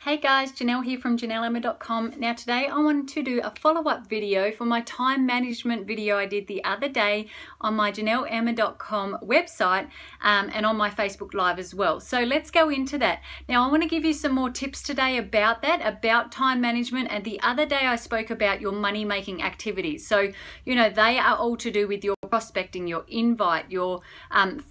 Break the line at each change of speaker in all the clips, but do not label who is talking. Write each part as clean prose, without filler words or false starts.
Hey guys, Janelle here from JanelleEmma.com. Now today I wanted to do a follow-up video for my time management video I did the other day on my JanelleEmma.com website and on my Facebook Live as well. So let's go into that. Now I want to give you some more tips today about that, about time management, and the other day I spoke about your money-making activities. So, you know, they are all to do with your prospecting, your invite, your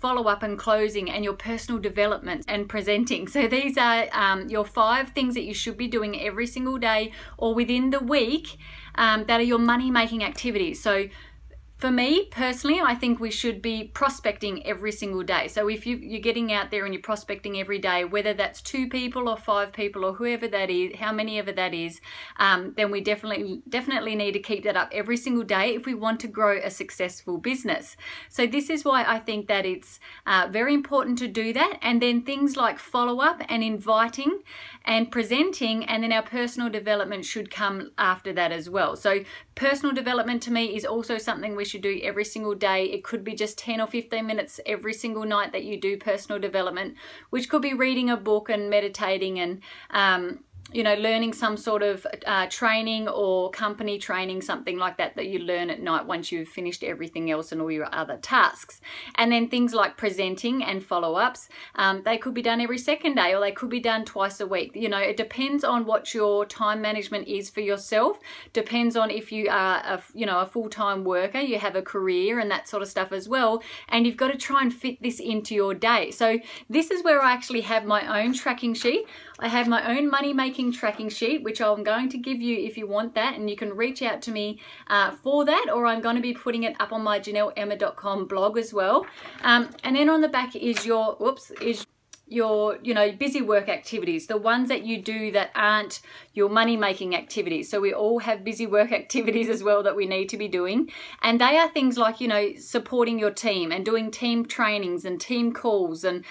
follow-up and closing, and your personal development and presenting. So these are your 5 things that you should be doing every single day or within the week that are your money-making activities. So for me personally, I think we should be prospecting every single day. So if you're getting out there and you're prospecting every day, whether that's 2 people or 5 people or whoever that is, how many ever that is, then we definitely need to keep that up every single day if we want to grow a successful business. So this is why I think that it's very important to do that. And then things like follow-up and inviting and presenting, and then our personal development should come after that as well. So personal development to me is also something we should do every single day. It could be just 10 or 15 minutes every single night that you do personal development, which could be reading a book and meditating and you know, learning some sort of training or company training, something like that you learn at night once you've finished everything else and all your other tasks. And then things like presenting and follow-ups, they could be done every second day, or they could be done twice a week. You know, it depends on what your time management is for yourself. Depends on if you are a full-time worker, you have a career and that sort of stuff as well, and you've got to try and fit this into your day. So this is where I actually have my own tracking sheet. I have my own money-making tracking sheet, which I'm going to give you if you want that, and you can reach out to me for that, or I'm going to be putting it up on my JanelleEmma.com blog as well. And then on the back is your busy work activities, the ones that you do that aren't your money-making activities. So we all have busy work activities as well that we need to be doing, and they are things like, you know, supporting your team and doing team trainings and team calls and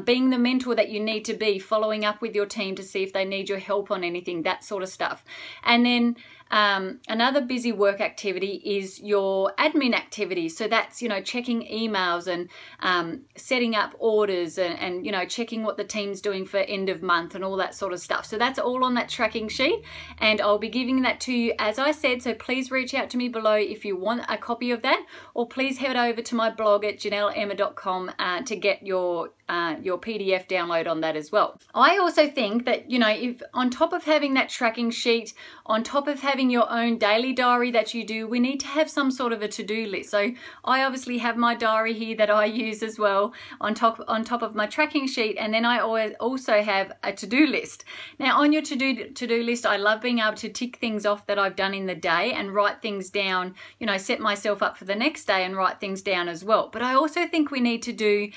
being the mentor that you need to be, following up with your team to see if they need your help on anything, that sort of stuff. And then another busy work activity is your admin activities. So that's, you know, checking emails and setting up orders and you know, checking what the team's doing for end of month and all that sort of stuff. So that's all on that tracking sheet, and I'll be giving that to you as I said. So please reach out to me below if you want a copy of that, or please head over to my blog at JanelleEmma.com to get your PDF download on that as well. I also think that, you know, if on top of having that tracking sheet, on top of having your own daily diary that you do, we need to have some sort of a to-do list. So I obviously have my diary here that I use as well on top of my tracking sheet, and then I also have a to-do list. Now on your to-do list, I love being able to tick things off that I've done in the day and write things down, you know, set myself up for the next day and write things down as well. But I also think we need to do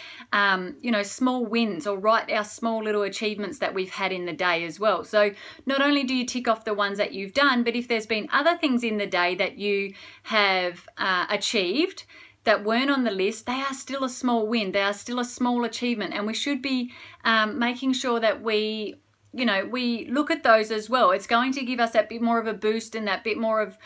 you know, small wins, or write our small little achievements that we've had in the day as well. So not only do you tick off the ones that you've done, but if there's been other things in the day that you have achieved that weren't on the list, they are still a small win. They are still a small achievement, and we should be making sure that we look at those as well. It's going to give us that bit more of a boost and that bit more of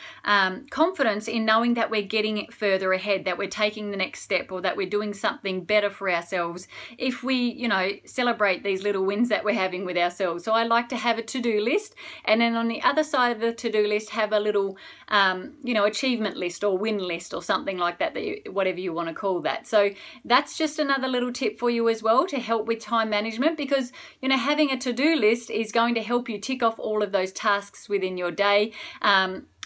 confidence in knowing that we're getting it further ahead, that we're taking the next step, or that we're doing something better for ourselves if we, you know, celebrate these little wins that we're having with ourselves. So I like to have a to-do list, and then on the other side of the to-do list have a little, you know, achievement list or win list or something like that, whatever you want to call that. So that's just another little tip for you as well to help with time management, because, you know, having a to-do list is going to help you tick off all of those tasks within your day.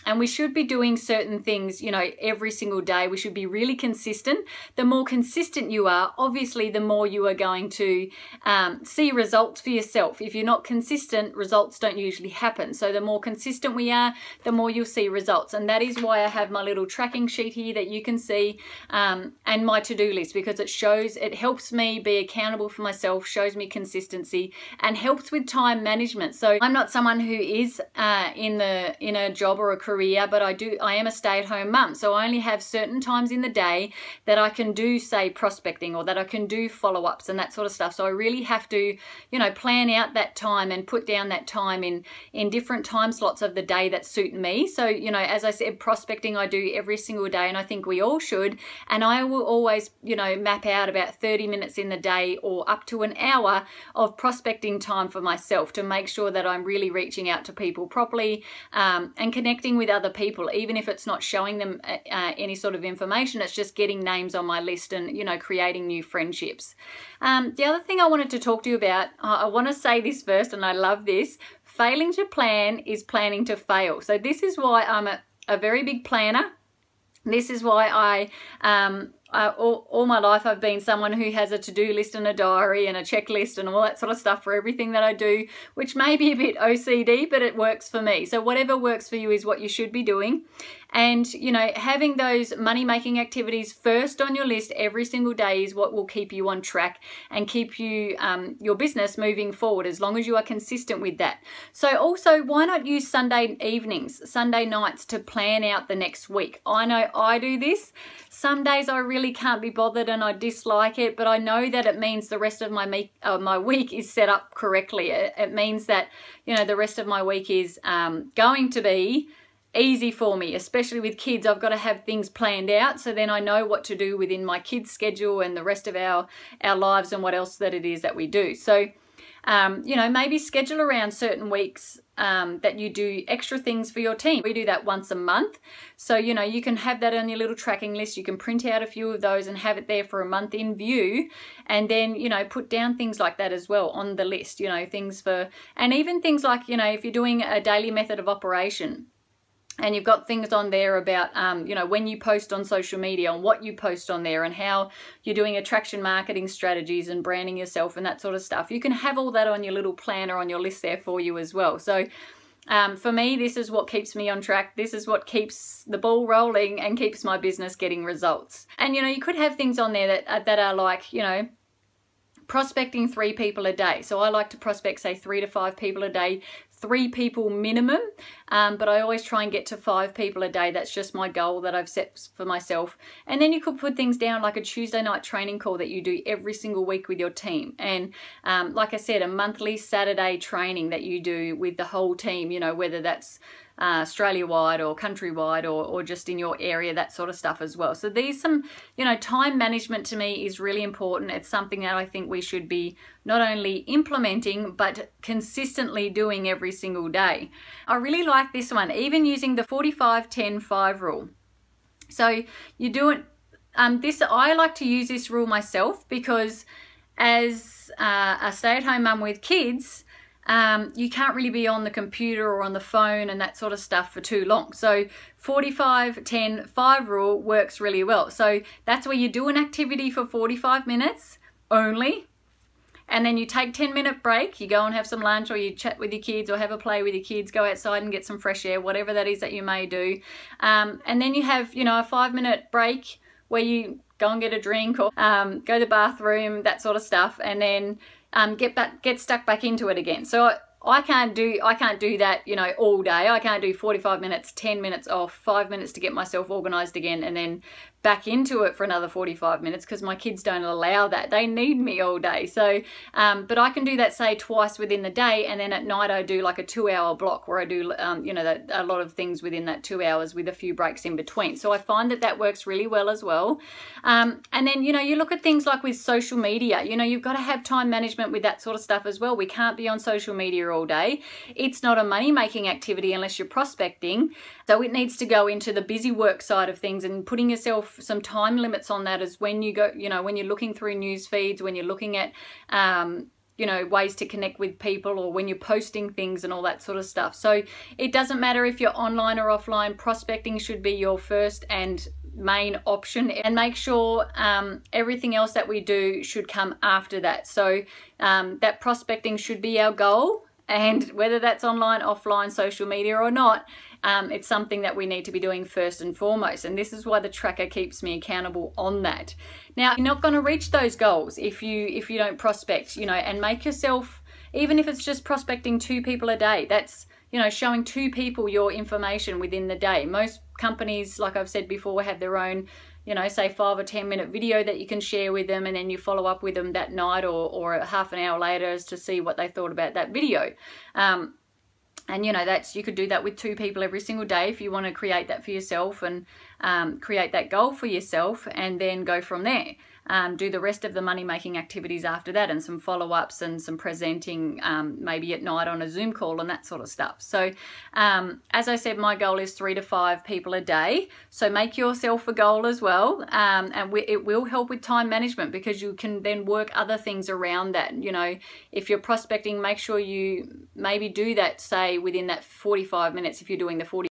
And we should be doing certain things, you know, every single day. We should be really consistent. The more consistent you are, obviously, the more you are going to see results for yourself. If you're not consistent, results don't usually happen. So the more consistent we are, the more you'll see results. And that is why I have my little tracking sheet here that you can see, and my to-do list, because it helps me be accountable for myself, shows me consistency, and helps with time management. So I'm not someone who is in a job or a career career, but I am a stay-at-home mum. So I only have certain times in the day that I can do, say, prospecting, or that I can do follow-ups and that sort of stuff. So I really have to, you know, plan out that time and put down that time in different time slots of the day that suit me. So, you know, as I said, prospecting I do every single day, and I think we all should. And I will always, you know, map out about 30 minutes in the day or up to an hour of prospecting time for myself to make sure that I'm really reaching out to people properly, and connecting with other people, even if it's not showing them any sort of information. It's just getting names on my list and, you know, creating new friendships. The other thing I wanted to talk to you about, I want to say this first, and I love this: failing to plan is planning to fail. So this is why I'm a very big planner. This is why all my life I've been someone who has a to-do list and a diary and a checklist and all that sort of stuff for everything that I do, which may be a bit OCD, but it works for me. So whatever works for you is what you should be doing. And, you know, having those money-making activities first on your list every single day is what will keep you on track and keep you, your business moving forward, as long as you are consistent with that. So also, why not use Sunday evenings, Sunday nights to plan out the next week? I know I do this. Some days I really can't be bothered and I dislike it, but I know that it means the rest of my week is set up correctly. It means that, you know, the rest of my week is going to be easy for me, especially with kids. I've got to have things planned out, so then I know what to do within my kids' schedule and the rest of our lives and what else that it is that we do. So, you know, maybe schedule around certain weeks that you do extra things for your team. We do that once a month. So, you know, you can have that on your little tracking list. You can print out a few of those and have it there for a month in view. And then, you know, put down things like that as well on the list, you know, things for, and even things like, you know, if you're doing a daily method of operation, and you've got things on there about, you know, when you post on social media and what you post on there and how you're doing attraction marketing strategies and branding yourself and that sort of stuff. You can have all that on your little planner on your list there for you as well. So for me, this is what keeps me on track. This is what keeps the ball rolling and keeps my business getting results. And, you know, you could have things on there that are like, you know, prospecting 3 people a day. So I like to prospect, say, 3 to 5 people a day, 3 people minimum, but I always try and get to 5 people a day. That's just my goal that I've set for myself. And then you could put things down like a Tuesday night training call that you do every single week with your team. And like I said, a monthly Saturday training that you do with the whole team, you know, whether that's Australia-wide or countrywide or just in your area, that sort of stuff as well. So these you know, time management to me is really important. It's something that I think we should be not only implementing, but consistently doing every single day. I really like this one, even using the 45-10-5 rule. So you do it, I like to use this rule myself because as a stay-at-home mum with kids, you can't really be on the computer or on the phone and that sort of stuff for too long. So 45-10-5 rule works really well. So that's where you do an activity for 45 minutes only, and then you take 10-minute break, you go and have some lunch, or you chat with your kids or have a play with your kids, go outside and get some fresh air, whatever that is that you may do. And then you have, you know, a 5-minute break where you go and get a drink or go to the bathroom, that sort of stuff, and then get stuck back into it again. So I can't do that, you know, all day. I can't do 45 minutes, 10 minutes off, 5 minutes to get myself organized again, and then back into it for another 45 minutes, because my kids don't allow that. They need me all day. So, but I can do that, say, twice within the day, and then at night I do like a 2-hour block where I do, you know, a lot of things within that 2 hours with a few breaks in between. So I find that works really well as well. And then, you know, you look at things like with social media, you know, you've got to have time management with that sort of stuff as well. We can't be on social media all day. It's not a money-making activity unless you're prospecting. So it needs to go into the busy work side of things, and putting yourself some time limits on that is when you go, you know, when you're looking through news feeds, when you're looking at, you know, ways to connect with people, or when you're posting things and all that sort of stuff. So it doesn't matter if you're online or offline, prospecting should be your first and main option, and make sure everything else that we do should come after that. So that prospecting should be our goal, and whether that's online, offline, social media or not, it's something that we need to be doing first and foremost. And this is why the tracker keeps me accountable on that. Now, you're not going to reach those goals if you don't prospect, you know, and make yourself, even if it's just prospecting 2 people a day, that's, you know, showing 2 people your information within the day. Most companies, like I've said before, have their own, you know, say 5 or 10 minute video that you can share with them, and then you follow up with them that night or a half an hour later as to see what they thought about that video. And you know, you could do that with 2 people every single day if you want to create that for yourself, and create that goal for yourself, and then go from there. Do the rest of the money making activities after that, and some follow-ups and some presenting, maybe at night on a Zoom call and that sort of stuff. So as I said, my goal is 3 to 5 people a day. So make yourself a goal as well, and it will help with time management, because you can then work other things around that. You know, if you're prospecting, make sure you maybe do that, say within that 45 minutes if you're doing the 40